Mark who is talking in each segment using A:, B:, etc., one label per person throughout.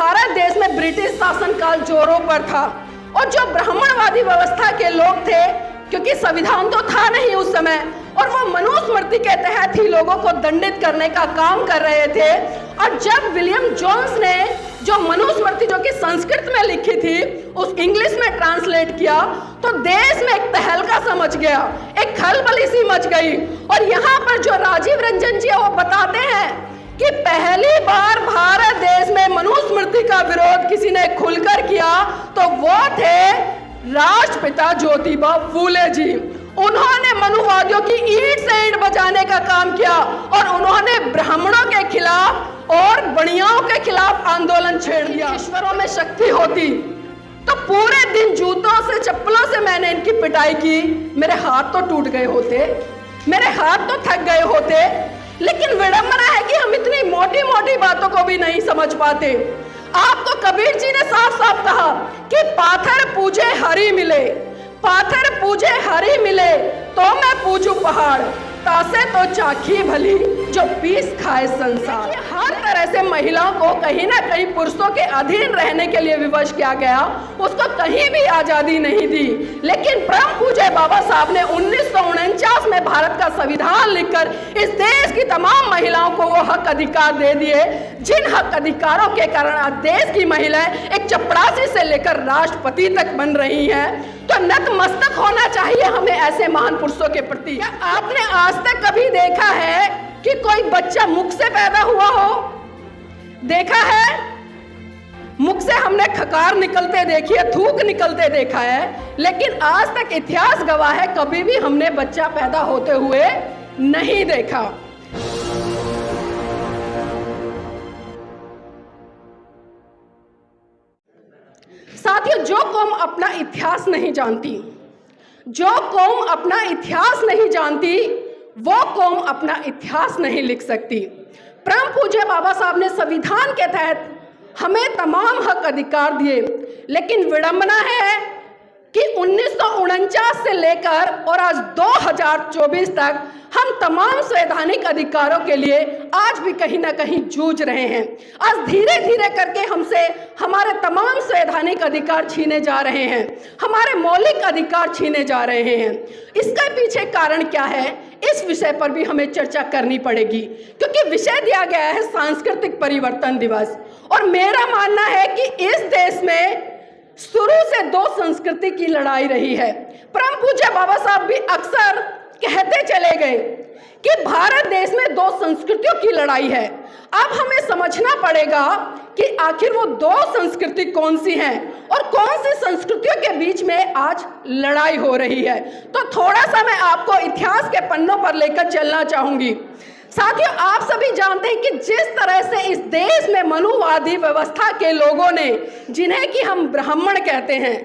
A: भारत देश में ब्रिटिश शासनकाल जोरों पर था और जो ब्राह्मणवादी व्यवस्था के लोग थे, क्योंकि संविधान तो था नहीं उस समय, और वो मनुस्मृति के तहत ही लोगों को दंडित करने का काम कर रहे थे। और जब विलियम जोन्स ने जो मनुस्मृति जो कि संस्कृत में लिखी थी उस इंग्लिश में ट्रांसलेट किया, तो देश में एक तहलका सा मच गया, एक खलबली सी मच गई। और यहाँ पर जो राजीव रंजन जी है वो बताते हैं कि पहली बार भारत देश में मनुस्मृति का विरोध किसी ने खुलकर किया तो वो थे राष्ट्रपिता ज्योतिबा फूले जी। उन्होंने मनुवादियों की ईंट से ईंट बजाने का काम किया और उन्होंने ब्राह्मणों के खिलाफ और बनियाओं के खिलाफ आंदोलन छेड़ दिया। ईश्वरों में शक्ति होती तो पूरे दिन जूतों से चप्पलों से मैंने इनकी पिटाई की, मेरे हाथ तो टूट गए होते, मेरे हाथ तो थक गए होते। लेकिन विडंबना है कि हम इतनी मोटी मोटी बातों को भी नहीं समझ पाते। आपको कबीर जी ने साफ साफ कहा कि पाथर पूजे हरि मिले, पाथर पूजे हरि मिले तो मैं पूजू पहाड़, तासे तो चाखी भली जो पीस खाए संसार। हर तरह से महिलाओं को कहीं ना कहीं पुरुषों के अधीन रहने के लिए विवश किया गया, उसको कहीं भी आजादी नहीं दी। लेकिन परम पूज्य बाबा साहब ने 1949 में भारत का संविधान लिखकर इस देश की तमाम महिलाओं को वो हक अधिकार दे दिए, जिन हक अधिकारों के कारण आज देश की महिलाएं एक चपरासी से लेकर राष्ट्रपति तक बन रही हैं। तो नतमस्तक होना चाहिए हमें ऐसे महान पुरुषों के प्रति। क्या आपने आज तक कभी देखा है कि कोई बच्चा मुख से पैदा हुआ हो? देखा है? मुख से हमने खकार निकलते देखी है, थूक निकलते देखा है, लेकिन आज तक इतिहास गवाह है कभी भी हमने बच्चा पैदा होते हुए नहीं देखा। साथियों, जो कौम अपना इतिहास नहीं जानती, जो कौम अपना इतिहास नहीं जानती, वो कौम अपना इतिहास नहीं लिख सकती। परम पूज्य बाबा साहब ने संविधान के तहत हमें तमाम हक अधिकार दिए, लेकिन विडंबना है कि 1949 से लेकर और आज 2024 तक हम तमाम संवैधानिक अधिकारों के लिए आज भी कहीं ना कहीं जूझ रहे हैं। आज धीरे धीरे करके हमसे हमारे तमाम संवैधानिक अधिकार छीने जा रहे हैं, हमारे मौलिक अधिकार छीने जा रहे हैं। इसके पीछे कारण क्या है, इस विषय पर भी हमें चर्चा करनी पड़ेगी, क्योंकि विषय दिया गया है सांस्कृतिक परिवर्तन दिवस। और मेरा मानना है कि इस देश में शुरू से दो संस्कृति की लड़ाई रही है। परम पूज्य बाबा साहब भी अक्सर कहते चले गए कि भारत देश में दो संस्कृतियों की लड़ाई है। अब हमें समझना पड़ेगा कि आखिर वो दो संस्कृति कौन सी हैं और कौन सी संस्कृतियों के बीच में आज लड़ाई हो रही है। तो थोड़ा सा मैं आपको इतिहास के पन्नों पर लेकर चलना चाहूंगी। साथियों, आप सभी जानते हैं कि जिस तरह से इस देश में मनुवादी व्यवस्था के लोगों ने, जिन्हें कि हम ब्राह्मण कहते हैं,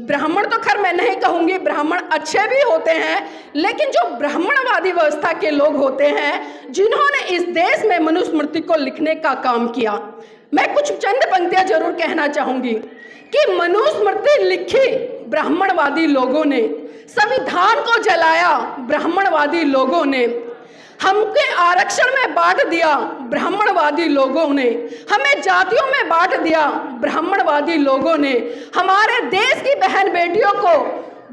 A: ब्राह्मण तो खैर मैं नहीं कहूँगी, ब्राह्मण अच्छे भी होते हैं, लेकिन जो ब्राह्मणवादी व्यवस्था के लोग होते हैं जिन्होंने इस देश में मनुस्मृति को लिखने का काम किया, मैं कुछ चंद पंक्तियां जरूर कहना चाहूंगी कि मनुस्मृति लिखी ब्राह्मणवादी लोगों ने, संविधान को जलाया ब्राह्मणवादी लोगों ने, हमके आरक्षण में बांट दिया ब्राह्मणवादी लोगों ने, हमें जातियों में बांट दिया ब्राह्मणवादी लोगों ने, हमारे देश की बहन बेटियों को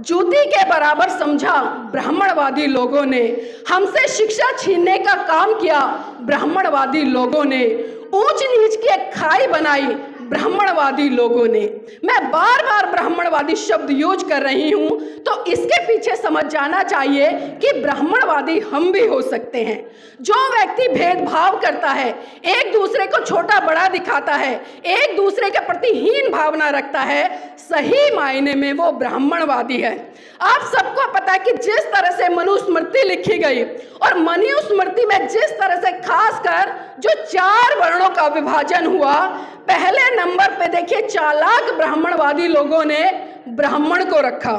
A: जूती के बराबर समझा ब्राह्मणवादी लोगों ने, हमसे शिक्षा छीनने का काम किया ब्राह्मणवादी लोगों ने, ऊंच नीच की एक खाई बनाई ब्राह्मणवादी लोगों ने। मैं बार बार ब्राह्मणवादी शब्द यूज कर रही हूं, तो इसके पीछे समझ जाना चाहिए कि ब्राह्मणवादी हम भी हो सकते हैं। जो व्यक्ति भेदभाव करता है, एक दूसरे को छोटा बड़ा दिखाता है, एक दूसरे के प्रति हीन भावना रखता है, सही मायने में वो ब्राह्मणवादी है। आप सबको पता है कि जिस तरह से मनुस्मृति लिखी गई और मनुस्मृति में जिस तरह से खासकर जो 4 वर्णों का विभाजन हुआ, पहले नंबर पे देखिए चालाक ब्राह्मणवादी लोगों ने ब्राह्मण को रखा,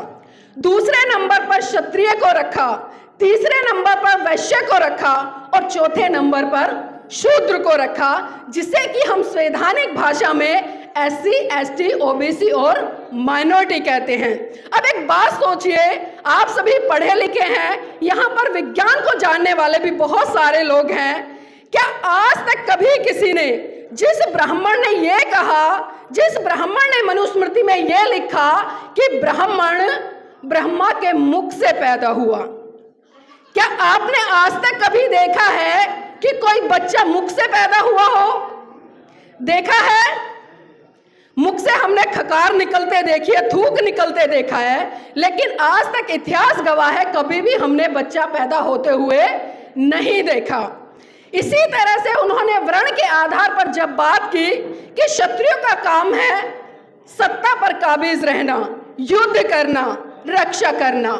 A: दूसरे नंबर पर क्षत्रिय को रखा, तीसरे नंबर पर वैश्य को रखा और चौथे नंबर पर शूद्र को रखा, जिसे कि हम संवैधानिक भाषा में SC, ST, OBC और माइनॉरिटी कहते हैं। अब एक बात सोचिए, आप सभी पढ़े लिखे हैं, यहाँ पर विज्ञान को जानने वाले भी बहुत सारे लोग हैं। क्या आज तक कभी किसी ने, जिस ब्राह्मण ने यह कहा कहा जिस ब्राह्मण ने मनुस्मृति में यह लिखा कि ब्राह्मण ब्रह्मा के मुख से पैदा हुआ। क्या आपने आज तक कभी देखा है कि कोई बच्चा मुख से पैदा हुआ हो? देखा है? मुख से हमने खकार निकलते देखी है, थूक निकलते देखा है, लेकिन आज तक इतिहास गवाह है कभी भी हमने बच्चा पैदा होते हुए नहीं देखा। इसी तरह से उन्होंने वर्ण के आधार पर जब बात की कि क्षत्रियों का काम है सत्ता पर काबिज रहना, युद्ध करना, रक्षा करना,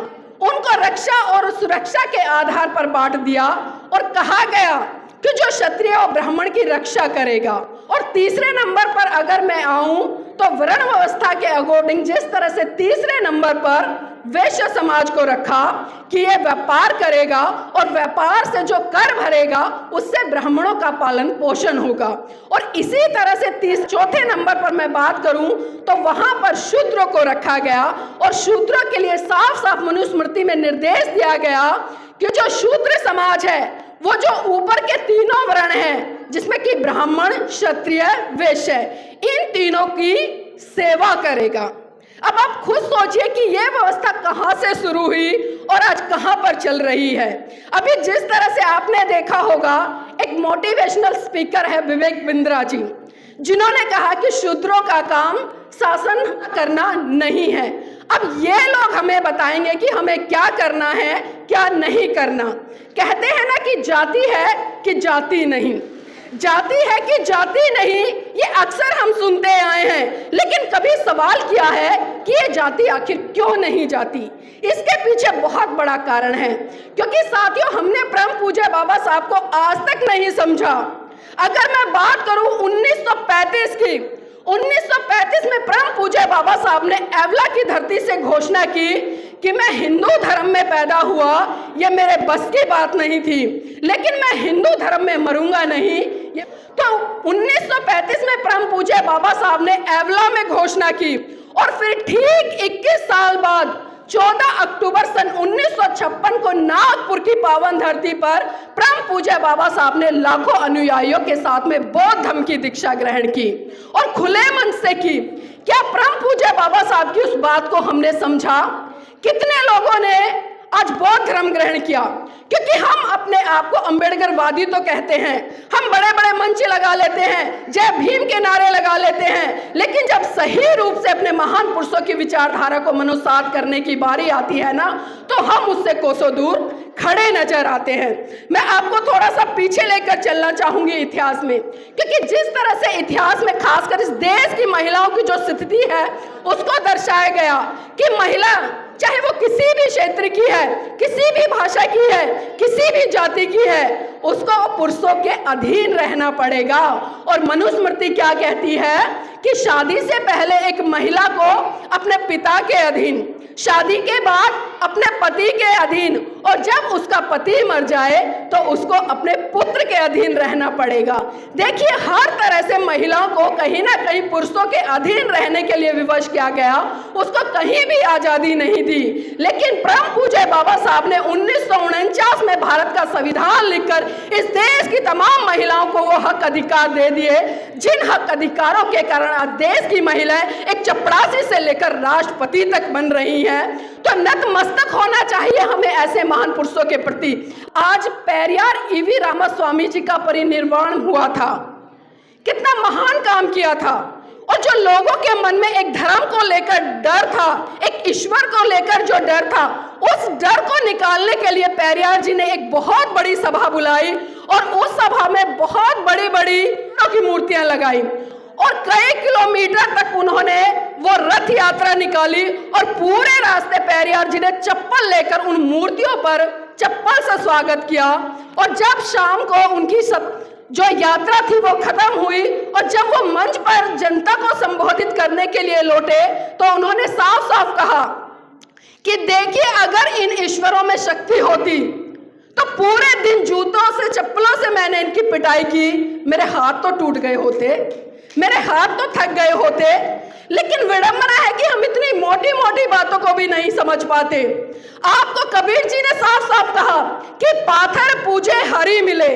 A: उनको रक्षा और सुरक्षा के आधार पर बांट दिया और कहा गया कि जो क्षत्रिय और ब्राह्मण की रक्षा करेगा। और तीसरे नंबर पर अगर मैं आऊं तो वर्ण व्यवस्था के अकॉर्डिंग जिस तरह से तीसरे नंबर पर वैश्य समाज को रखा कि ये व्यापार करेगा और व्यापार से जो कर भरेगा उससे ब्राह्मणों का पालन पोषण होगा। और इसी तरह से चौथे नंबर पर मैं बात करूं तो वहां पर शूद्रों को रखा गया और शूद्रों के लिए साफ साफ मनुस्मृति में निर्देश दिया गया कि जो शूद्र समाज है वो जो ऊपर के तीनों वर्ण हैं जिसमें कि ब्राह्मण, क्षत्रिय, वैश्य, इन तीनों की सेवा करेगा। अब आप खुद सोचिए कि यह व्यवस्था कहां से शुरू हुई और आज कहां पर चल रही है। अभी जिस तरह से आपने देखा होगा एक मोटिवेशनल स्पीकर है विवेक बिंद्रा जी, जिन्होंने कहा कि शूद्रों का काम शासन करना नहीं है। अब ये लोग हमें बताएंगे कि हमें क्या करना है क्या नहीं करना। कहते हैं ना कि जाति है कि जाति नहीं, जाति है कि जाति नहीं, ये अक्सर हम सुनते आए हैं, लेकिन कभी सवाल किया है कि ये जाति आखिर क्यों नहीं जाती? इसके पीछे बहुत बड़ा कारण है, क्योंकि साथियों हमने परम पूज्य बाबा साहब को आज तक नहीं समझा। अगर मैं बात करूं 1935 की, 1935 में परम पूज्य बाबा साहब ने एवला की धरती से घोषणा की कि मैं हिंदू धर्म में पैदा हुआ, यह मेरे बस की बात नहीं थी, लेकिन मैं हिंदू धर्म में मरूंगा नहीं। तो 1935 में परम पूज्य बाबा साहब ने एवला में घोषणा की और फिर ठीक 21 साल बाद 14 अक्टूबर सन 1956 को नागपुर की पावन धरती पर परम पूज्य बाबा साहब ने लाखों अनुयायियों के साथ में बौद्ध धर्म की दीक्षा ग्रहण की और खुले मन से की। क्या परम पूज्य बाबा साहब की उस बात को हमने समझा? कितने लोगों ने आज बौद्ध धर्म ग्रहण किया? क्योंकि हम अपने आप को अम्बेडकरवादी तो कहते हैं, हम बड़े बड़े मंच लगा लेते हैं, जय भीम के नारे लगा लेते हैं, लेकिन जब सही रूप से अपने महान पुरुषों की विचारधारा को मनुसात करने की बारी आती है ना, तो हम उससे कोसों दूर खड़े नजर आते हैं। मैं आपको थोड़ा सा पीछे लेकर चलना चाहूंगी इतिहास में, क्योंकि जिस तरह से इतिहास में खासकर इस देश की महिलाओं की जो स्थिति है उसको दर्शाया गया कि महिला चाहे वो किसी भी क्षेत्र की है, किसी भी भाषा की है, किसी भी जाति की है, उसको पुरुषों के अधीन रहना पड़ेगा। और मनुस्मृति क्या कहती है कि शादी से पहले एक महिला को अपने पिता के अधीन, शादी के बाद अपने पति के अधीन, और जब उसका पति मर जाए तो उसको अपने पुत्र के अधीन रहना पड़ेगा। देखिए हर तरह से महिलाओं को कहीं ना कहीं पुरुषों के अधीन रहने के लिए विवश किया गया, उसको कहीं भी आजादी नहीं दी। लेकिन परम पूज्य बाबा साहब ने 1949 में भारत का संविधान लिखकर इस देश की तमाम महिलाओं को वो हक अधिकार दे दिए, जिन हक अधिकारों के कारण आज देश की महिलाएं एक चपरासी से लेकर राष्ट्रपति तक बन रही हैं। तो नतमस्तक होना चाहिए हमें ऐसे महान पुरुषों के प्रति। आज पेरियार ईवी रामास्वामी जी का परिनिर्वाण हुआ था, कितना महान काम किया था, और जो लोगों के मन में एक धर्म को लेकर डर था, एक ईश्वर को लेकर जो डर था, उस डर को निकालने के लिए पेरियार जी ने एक बहुत बड़ी सभा बुलाई और उस सभा में बहुत बड़ी बड़ी की मूर्तियां लगाई और कई किलोमीटर तक उन्होंने वो रथ यात्रा निकाली और पूरे रास्ते पेरियार जी ने चप्पल लेकर उन मूर्तियों पर चप्पल से स्वागत किया। और जब शाम को उनकी सब जो यात्रा थी वो खत्म हुई और जब वो मंच पर जनता को संबोधित करने के लिए लौटे तो उन्होंने साफ साफ कहा कि देखिए अगर इन ईश्वरों में शक्ति होती तो पूरे दिन जूतों से चप्पलों से मैंने इनकी पिटाई की, मेरे हाथ तो टूट गए होते, मेरे हाथ तो थक गए होते, लेकिन विडंबना है कि हम इतनी मोटी मोटी बातों को भी नहीं समझ पाते। आपको कबीर जी ने साफ साफ कहा कि पाथर पूजे हरि मिले,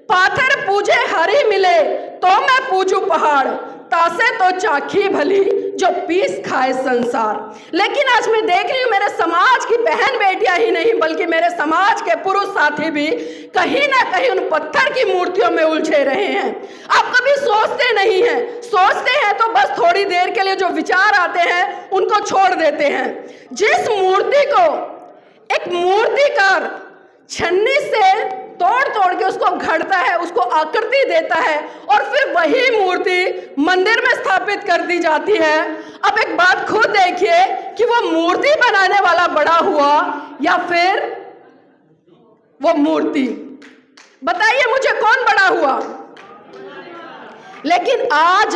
A: पाथर पूजे हरि मिले तो मैं पूजू पहाड़, तासे तो चाखी भली जो पीस खाए संसार। लेकिन आज मैं देख रही हूं मेरे समाज की बहन बेटियां ही नहीं बल्कि मेरे समाज के पुरुष साथी भी कहीं ना कहीं उन पत्थर की मूर्तियों में उलझे रहे हैं। आप कभी सोचते नहीं हैं, सोचते हैं तो बस थोड़ी देर के लिए जो विचार आते हैं उनको छोड़ देते हैं। जिस मूर्ति को एक मूर्तिकार छन्नी से तोड़ तोड़ के उसको घड़ता है, उसको आकृति देता है और फिर वही मूर्ति मंदिर में स्थापित कर दी जाती है। अब एक बात खुद देखिए कि वो मूर्ति बनाने वाला बड़ा हुआ या फिर वो मूर्ति। बताइए मुझे कौन बड़ा हुआ? लेकिन आज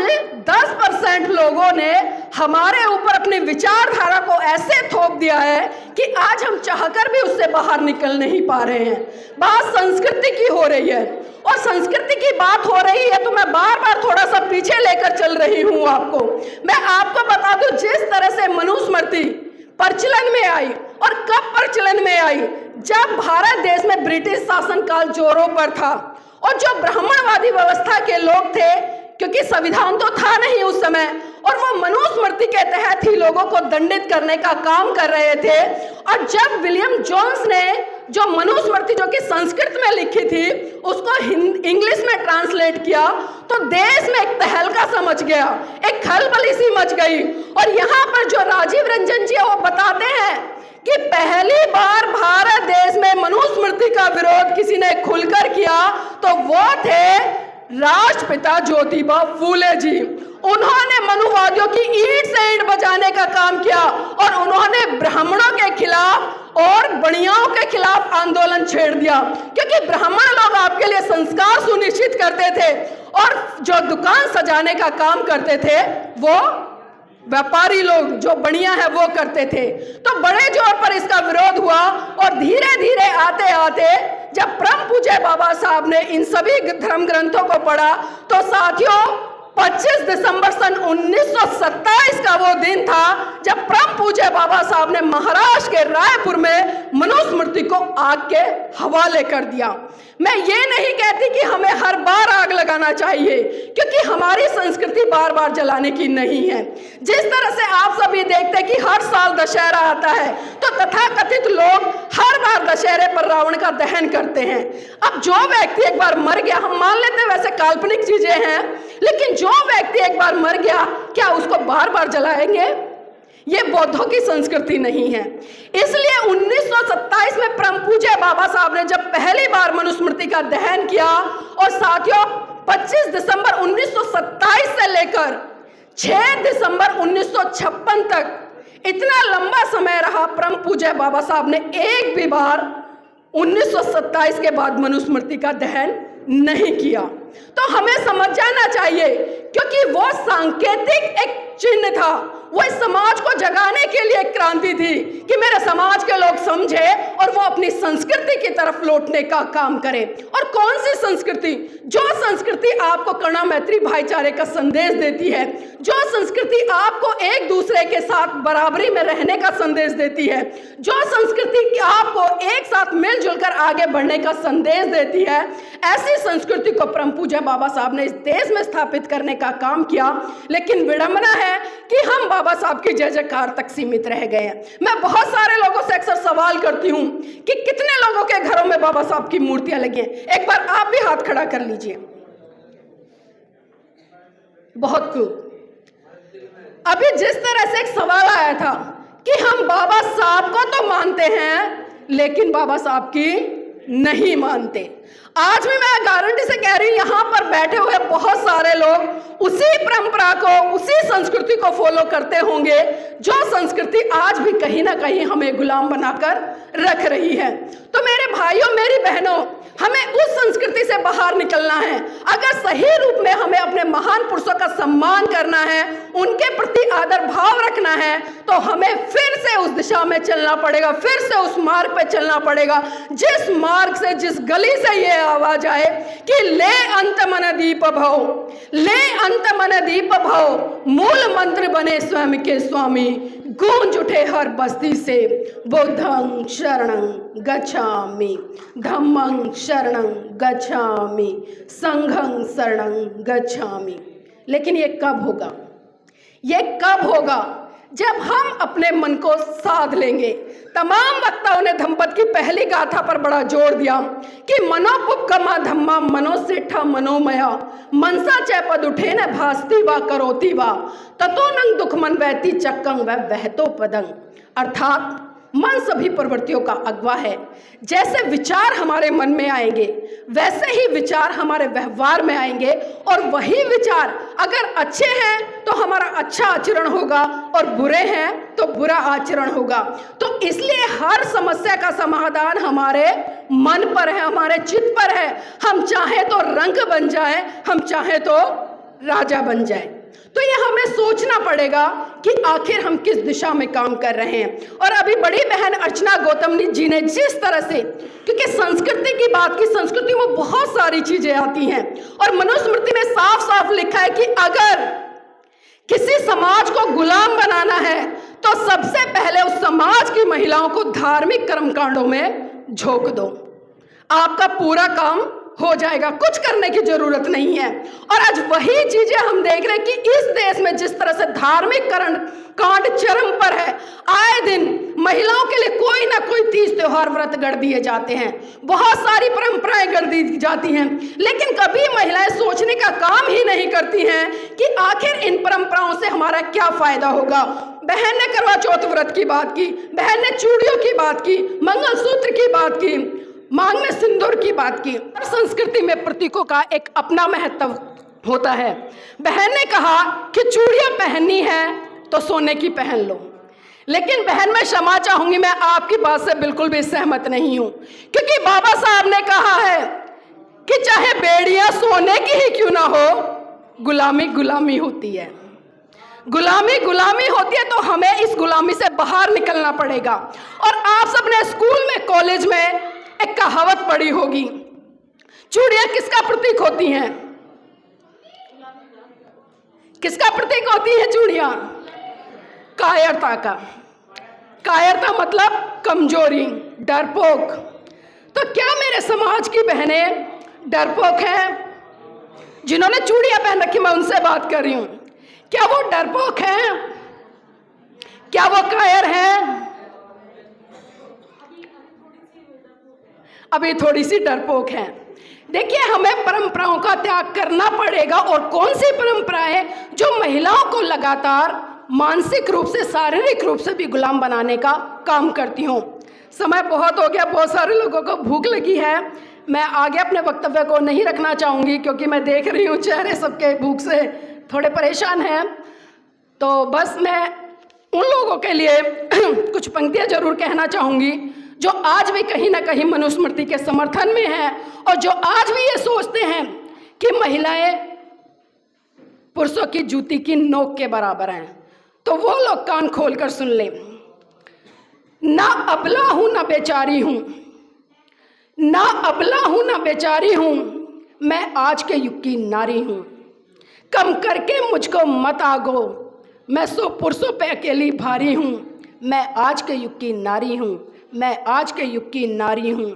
A: 10% लोगों ने हमारे ऊपर अपनी विचारधारा को ऐसे थोप दिया है कि आज हम चाहकर भी उससे बाहर निकल नहीं पा रहे हैं। बात संस्कृति की हो रही है और संस्कृति की बात हो रही है तो मैं बार बार थोड़ा सा पीछे लेकर चल रही हूं आपको। मैं आपको बता दूं, जिस तरह से मनुस्मृति प्रचलन में आई और कब प्रचलन में आई, जब भारत देश में ब्रिटिश शासनकाल जोरों पर था और जो ब्राह्मणवादी व्यवस्था के लोग थे, क्योंकि संविधान तो था नहीं उस समय, और वो मनुस्मृति के तहत ही लोगों को दंडित करने का काम कर रहे थे। और जब विलियम जोन्स ने जो मनुस्मृति जो कि संस्कृत में लिखी थी उसको इंग्लिश में ट्रांसलेट किया तो देश में एक तहलका सा मच गया, एक खलबली सी मच गई। और यहाँ पर जो राजीव रंजन जी है वो बताते हैं कि पहली बार भारत देश में मनुस्मृति का विरोध किसी ने खुलकर किया तो वो थे राष्ट्रपिता ज्योतिबा फूले जी। उन्होंने मनुवादियों की ईंट से ईंट बजाने का काम किया और उन्होंने ब्राह्मणों के खिलाफ और बनियाओं के खिलाफ आंदोलन छेड़ दिया, क्योंकि ब्राह्मण लोग आपके लिए संस्कार सुनिश्चित करते थे और जो दुकान सजाने का काम करते थे वो व्यापारी लोग जो बनिया है वो करते थे। तो बड़े जोर पर इसका विरोध हुआ और धीरे धीरे आते आते जब परम पूज्य बाबा साहब ने इन सभी धर्म ग्रंथों को पढ़ा तो साथियों 25 दिसंबर सन 1927 का वो दिन था जब परम पूज्य बाबा साहब ने महाराष्ट्र के रायपुर में मनुस्मृति को आग के हवाले कर दिया। मैं ये नहीं कहती कि हमें हर बार आग लगाना चाहिए, क्योंकि हमारी संस्कृति बार बार जलाने की नहीं है। जिस तरह से आप सभी देखते हैं कि हर साल दशहरा आता है तो तथाकथित लोग हर बार दशहरे पर रावण का दहन करते हैं। अब जो व्यक्ति एक बार मर गया, हम मान लेते हैं वैसे काल्पनिक चीजें हैं, लेकिन जो व्यक्ति एक बार मर गया क्या उसको बार बार जलाएंगे? ये बौद्धों की संस्कृति नहीं है। इसलिए 1927 में परम पूज्य बाबा साहब ने जब पहली बार मनुस्मृति का दहन किया और साथियों 25 दिसंबर 1927 से लेकर 6 दिसंबर 1956 तक इतना लंबा समय रहा, परम पूज्य बाबा साहब ने एक भी बार 1927 के बाद मनुस्मृति का दहन नहीं किया। तो हमें समझ जाना चाहिए, क्योंकि वो सांकेतिक एक चिन्ह था, वो इस समाज को जगाने के लिए एक क्रांति थी कि मेरे समाज के लोग समझे और वो अपनी संस्कृति की तरफ लौटने का काम करें। और कौन सी संस्कृति? जो संस्कृति आपको करुणा मैत्री भाईचारे का संदेश देती है, जो संस्कृति आपको एक दूसरे के साथ बराबरी में रहने का संदेश देती है, जो संस्कृति आपको एक साथ मिलजुल कर आगे बढ़ने का संदेश देती है, ऐसी संस्कृति को परम पूज्य बाबा साहब ने इस देश में स्थापित करने का काम किया। लेकिन विडंबना है कि हम बाबा साहब की जय जयकार तक सीमित रह गए हैं। मैं बहुत सारे लोगों से अक्सर सवाल करती हूं कि कितने लोगों के घरों में बाबा साहब की मूर्तियां लगी हैं। एक बार आप भी हाथ खड़ा कर लीजिए। बहुत खूब। अभी जिस तरह से एक सवाल आया था कि हम बाबा साहब को तो मानते हैं लेकिन बाबा साहब की नहीं मानते। आज भी मैं गारंटी से कह रही हूं, यहां पर बैठे हुए बहुत सारे लोग उसी परंपरा को, उसी संस्कृति को फॉलो करते होंगे जो संस्कृति आज भी कहीं ना कहीं हमें गुलाम बनाकर रख रही है। तो मेरे भाइयों, मेरी बहनों, हमें उस संस्कृति से बाहर निकलना है। अगर सही रूप में हमें अपने महान पुरुषों का सम्मान करना है, उनके प्रति आदर भाव रखना है, तो हमें फिर से उस दिशा में चलना पड़ेगा, फिर से उस मार्ग पे चलना पड़ेगा जिस मार्ग से, जिस गली से ये आवाज आए कि ले अंत मन दीप भव, ले अंत मन दीप भव, मूल मंत्र बने स्वयं के स्वामी, गूंज उठे हर बस्ती से, बुद्धं शरणं गच्छामि, धम्मं शरणं गच्छामि, संघं शरणं गच्छामि। लेकिन ये कब होगा? ये कब होगा? जब हम अपने मन को साध लेंगे। तमाम वक्ताओं ने धम्मपद की पहली गाथा पर बड़ा जोर दिया कि मनोपुपगमा धम्मा मनोसेठा मनोमया, मनसा चैपद उठे न भास्ति वा करोति वा, ततो नंग दुखमन वैति चक्कं व वहतो पदंग। अर्थात मन सभी प्रवृत्तियों का अगवा है। जैसे विचार हमारे मन में आएंगे वैसे ही विचार हमारे व्यवहार में आएंगे, और वही विचार अगर अच्छे हैं तो हमारा अच्छा आचरण होगा और बुरे हैं तो बुरा आचरण होगा। तो इसलिए हर समस्या का समाधान हमारे मन पर है, हमारे चित्त पर है। हम चाहे तो रंक बन जाए, हम चाहे तो राजा बन जाए। तो ये हमें सोचना पड़ेगा कि आखिर हम किस दिशा में काम कर रहे हैं। और अभी बड़ी बहन अर्चना गौतम जी ने जिस तरह से, क्योंकि संस्कृति की बात की, संस्कृति में बहुत सारी चीजें आती हैं और मनुस्मृति में साफ साफ लिखा है कि अगर किसी समाज को गुलाम बनाना है तो सबसे पहले उस समाज की महिलाओं को धार्मिक कर्मकांडों में झोंक दो, आपका पूरा काम हो जाएगा, कुछ करने की जरूरत नहीं है। और आज वही चीजें हम देख रहे हैं कि इस देश में जिस तरह से धार्मिक कांड चरम पर है, आए दिन महिलाओं के लिए कोई ना कोई तीज त्योहार व्रत गढ़ दिए जाते हैं, बहुत सारी परंपराएं गढ़ दी जाती हैं, लेकिन कभी महिलाएं सोचने का काम ही नहीं करती हैं कि आखिर इन परंपराओं से हमारा क्या फायदा होगा। बहन ने करवा चौथ व्रत की बात की, बहन ने चूड़ियों की बात की, मंगलसूत्र की बात की, मांग में सिंदूर की बात की। हर संस्कृति में प्रतीकों का एक अपना महत्व होता है। बहन ने कहा कि चूड़ियां पहननी है तो सोने की पहन लो, लेकिन बहन मैं क्षमा चाहूंगी, मैं आपकी बात से बिल्कुल भी सहमत नहीं हूं, क्योंकि बाबा साहब ने कहा है कि चाहे बेड़ियां सोने की ही क्यों ना हो, गुलामी गुलामी होती है। गुलामी गुलामी होती है, तो हमें इस गुलामी से बाहर निकलना पड़ेगा। और आप सबने स्कूल में, कॉलेज में एक कहावत पढ़ी होगी, चूड़ियां किसका प्रतीक होती हैं? किसका प्रतीक होती है चूड़ियां? कायरता का। कायरता मतलब कमजोरी, डरपोक। तो क्या मेरे समाज की बहनें डरपोक हैं? जिन्होंने चूड़ियां पहन रखी, मैं उनसे बात कर रही हूं, क्या वो डरपोक हैं? क्या वो कायर हैं? अभी थोड़ी सी डरपोक हैं। देखिए, हमें परंपराओं का त्याग करना पड़ेगा। और कौन सी परंपराएं जो महिलाओं को लगातार मानसिक रूप से, शारीरिक रूप से भी गुलाम बनाने का काम करती हों। समय बहुत हो गया, बहुत सारे लोगों को भूख लगी है, मैं आगे अपने वक्तव्य को नहीं रखना चाहूँगी, क्योंकि मैं देख रही हूँ चेहरे सबके भूख से थोड़े परेशान हैं। तो बस मैं उन लोगों के लिए कुछ पंक्तियाँ जरूर कहना चाहूँगी जो आज भी कहीं ना कहीं मनुस्मृति के समर्थन में है, और जो आज भी ये सोचते हैं कि महिलाएं पुरुषों की जूती की नोक के बराबर हैं। तो वो लोग कान खोलकर सुन लें। ना अबला हूं ना बेचारी हूं, ना अबला हूं ना बेचारी हूं, मैं आज के युग की नारी हूं। कम करके मुझको मत आगो, मैं सो पुरुषों पे अकेली भारी हूं। मैं आज के युग की नारी हूं, मैं आज के युग की नारी हूं।